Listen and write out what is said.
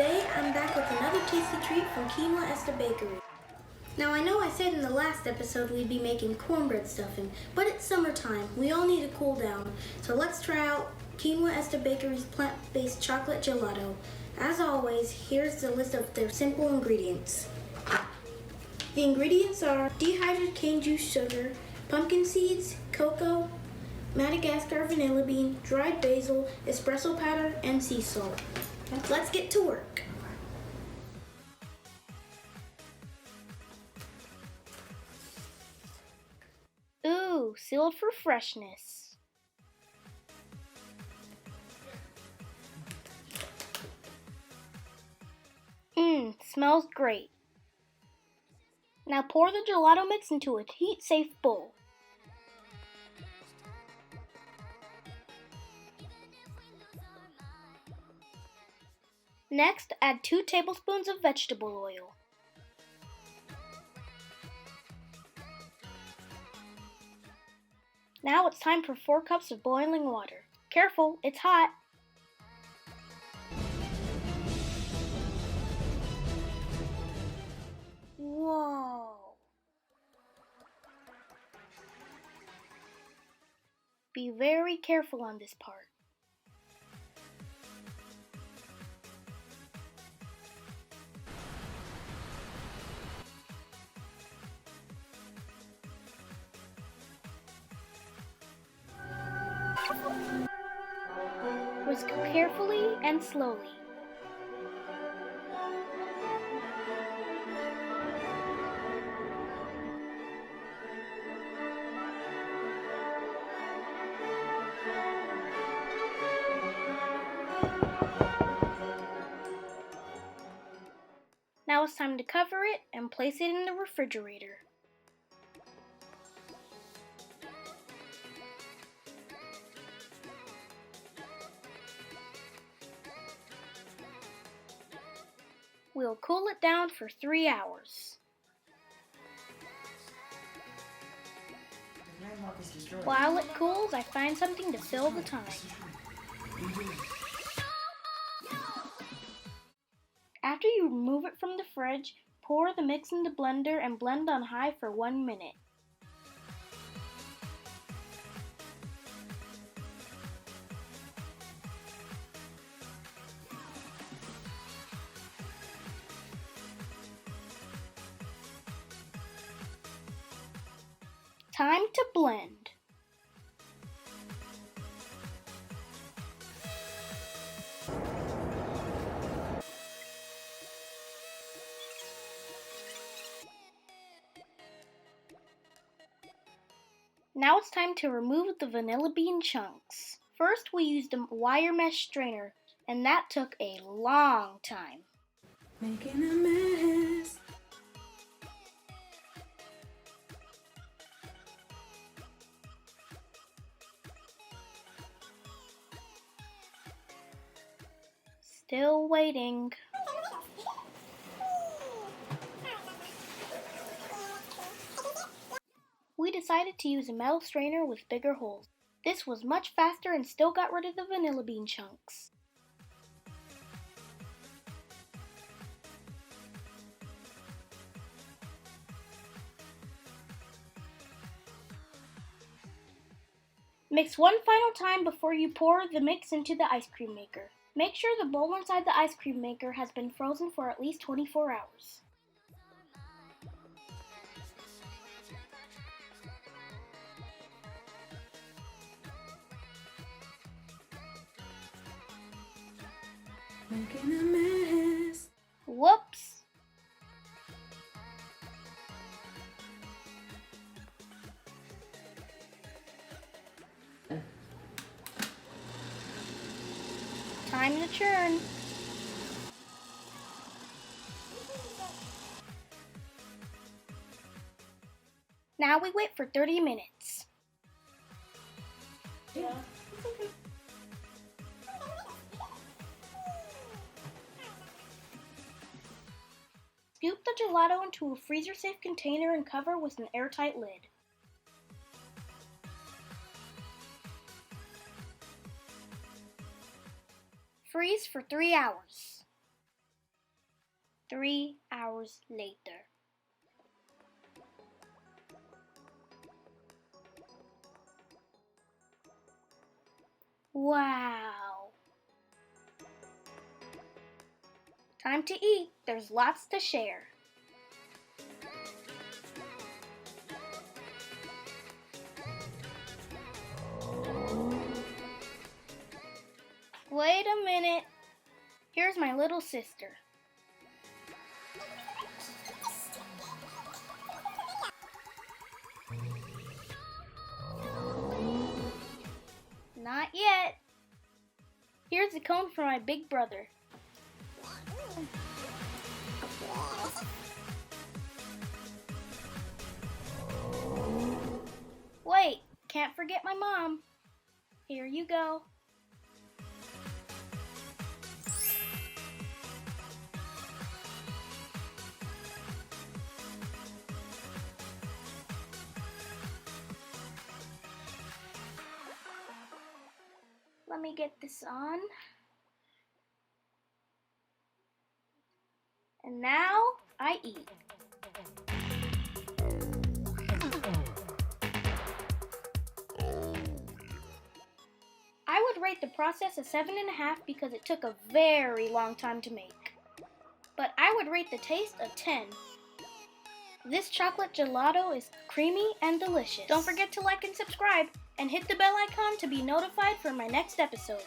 Today I'm back with another tasty treat from Quinoa Esta Bakery. Now I know I said in the last episode we'd be making cornbread stuffing, but it's summertime. We all need to cool down. So let's try out Quinoa Esta Bakery's plant-based chocolate gelato. As always, here's the list of their simple ingredients. The ingredients are dehydrated cane juice sugar, pumpkin seeds, cocoa, Madagascar vanilla bean, dried basil, espresso powder, and sea salt. Let's get to work. Ooh, sealed for freshness. Smells great. Now pour the gelato mix into a heat-safe bowl. Next, add 2 tablespoons of vegetable oil. Now it's time for 4 cups of boiling water. Careful, it's hot. Whoa! Be very careful on this part. Whisk carefully and slowly. Now it's time to cover it and place it in the refrigerator. We'll cool it down for 3 hours. While it cools, I find something to fill the time. After you remove it from the fridge, pour the mix in the blender and blend on high for 1 minute. Time to blend. Now it's time to remove the vanilla bean chunks. First we used a wire mesh strainer, and that took a long time. Making a mess. Still waiting. We decided to use a metal strainer with bigger holes. This was much faster and still got rid of the vanilla bean chunks. Mix one final time before you pour the mix into the ice cream maker. Make sure the bowl inside the ice cream maker has been frozen for at least 24 hours. Making a mess. Whoops! Time to churn. Now we wait for 30 minutes. Yeah. Scoop the gelato into a freezer-safe container and cover with an airtight lid. Freeze for 3 hours. 3 hours later. Wow! Time to eat. There's lots to share. Wait a minute. Here's my little sister. Not yet. Here's a cone for my big brother. Wait, can't forget my mom. Here you go. Let me get this on. And now I eat. I would rate the process a 7.5 because it took a very long time to make. But I would rate the taste a 10. This chocolate gelato is creamy and delicious. Don't forget to like and subscribe, and hit the bell icon to be notified for my next episode.